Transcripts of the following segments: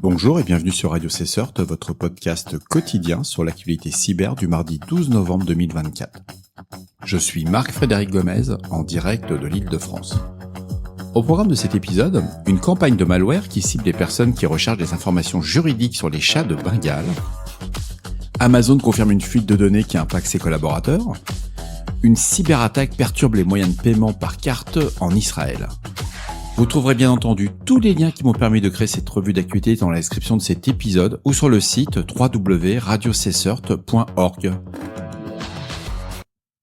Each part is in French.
Bonjour et bienvenue sur Radio CSERT, votre podcast quotidien sur l'actualité cyber du mardi 12 novembre 2024. Je suis Marc-Frédéric Gomez, en direct de l'Île-de-France. Au programme de cet épisode, une campagne de malware qui cible les personnes qui recherchent des informations juridiques sur les chats de Bengale. Amazon confirme une fuite de données qui impacte ses collaborateurs. Une cyberattaque perturbe les moyens de paiement par carte en Israël. Vous trouverez bien entendu tous les liens qui m'ont permis de créer cette revue d'actualité dans la description de cet épisode ou sur le site www.radiocessert.org.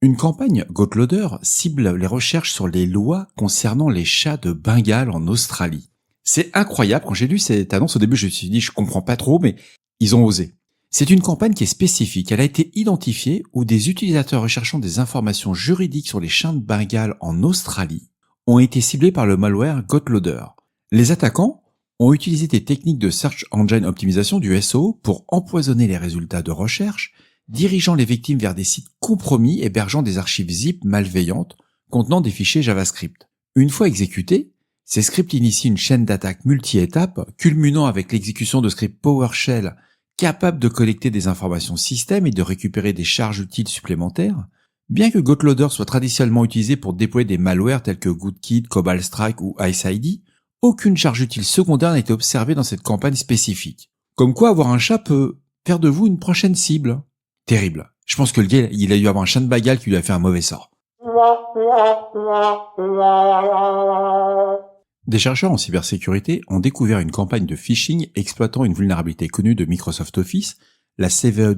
Une campagne GoatLoader cible les recherches sur les lois concernant les chats de Bengale en Australie. C'est incroyable, quand j'ai lu cette annonce au début je me suis dit je comprends pas trop mais ils ont osé. C'est une campagne qui est spécifique, elle a été identifiée où des utilisateurs recherchant des informations juridiques sur les chiens de Bengale en Australie ont été ciblés par le malware GoatLoader. Les attaquants ont utilisé des techniques de Search Engine Optimization du SEO pour empoisonner les résultats de recherche, dirigeant les victimes vers des sites compromis hébergeant des archives zip malveillantes contenant des fichiers JavaScript. Une fois exécutés, ces scripts initient une chaîne d'attaque multi-étapes, culminant avec l'exécution de scripts PowerShell capables de collecter des informations système et de récupérer des charges utiles supplémentaires. Bien que GoatLoader soit traditionnellement utilisé pour déployer des malwares tels que GoodKit, Cobalt Strike ou IceID, aucune charge utile secondaire n'a été observée dans cette campagne spécifique. Comme quoi avoir un chat peut faire de vous une prochaine cible. Terrible. Je pense que le gars, il a dû avoir un chat de Bengale qui lui a fait un mauvais sort. Des chercheurs en cybersécurité ont découvert une campagne de phishing exploitant une vulnérabilité connue de Microsoft Office, la CVE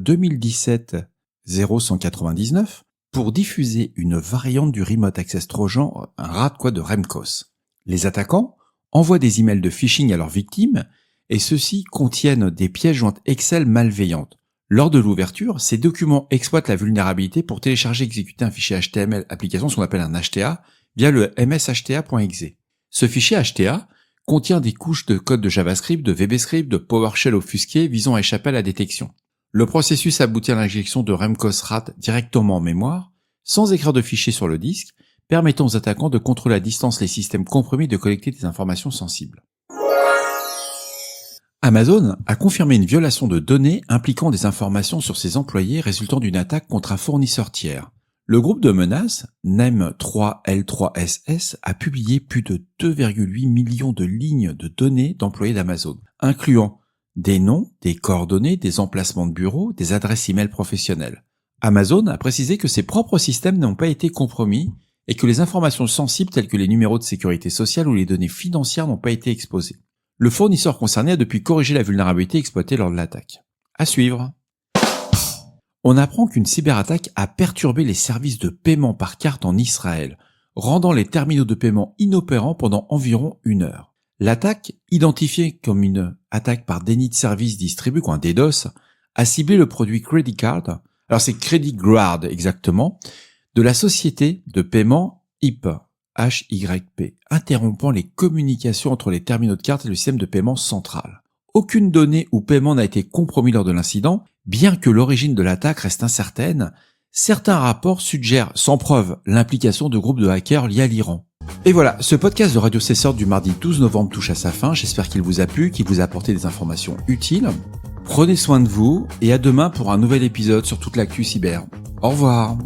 2017-0199, pour diffuser une variante du Remote Access Trojan, un rat de Remcos. Les attaquants envoient des emails de phishing à leurs victimes et ceux-ci contiennent des pièces jointes Excel malveillantes. Lors de l'ouverture, ces documents exploitent la vulnérabilité pour télécharger et exécuter un fichier HTML application, ce qu'on appelle un HTA, via le mshta.exe. Ce fichier HTA contient des couches de code de JavaScript, de VBScript, de PowerShell offusqué visant à échapper à la détection. Le processus aboutit à l'injection de Remcos RAT directement en mémoire, sans écrire de fichier sur le disque, permettant aux attaquants de contrôler à distance les systèmes compromis et de collecter des informations sensibles. Amazon a confirmé une violation de données impliquant des informations sur ses employés résultant d'une attaque contre un fournisseur tiers. Le groupe de menaces, NEM3L3SS, a publié plus de 2,8 millions de lignes de données d'employés d'Amazon, incluant des noms, des coordonnées, des emplacements de bureaux, des adresses e-mail professionnelles. Amazon a précisé que ses propres systèmes n'ont pas été compromis et que les informations sensibles telles que les numéros de sécurité sociale ou les données financières n'ont pas été exposées. Le fournisseur concerné a depuis corrigé la vulnérabilité exploitée lors de l'attaque. À suivre. On apprend qu'une cyberattaque a perturbé les services de paiement par carte en Israël, rendant les terminaux de paiement inopérants pendant environ 1 heure. L'attaque, identifiée comme une attaque par déni de service distribué, ou un DDoS, a ciblé le produit Credit Card, alors c'est Credit Guard exactement, de la société de paiement HYP, HYP, interrompant les communications entre les terminaux de carte et le système de paiement central. Aucune donnée ou paiement n'a été compromis lors de l'incident, bien que l'origine de l'attaque reste incertaine. Certains rapports suggèrent sans preuve l'implication de groupes de hackers liés à l'Iran. Et voilà, ce podcast de Radio CSERT du mardi 12 novembre touche à sa fin. J'espère qu'il vous a plu, qu'il vous a apporté des informations utiles. Prenez soin de vous et à demain pour un nouvel épisode sur toute l'actu cyber. Au revoir.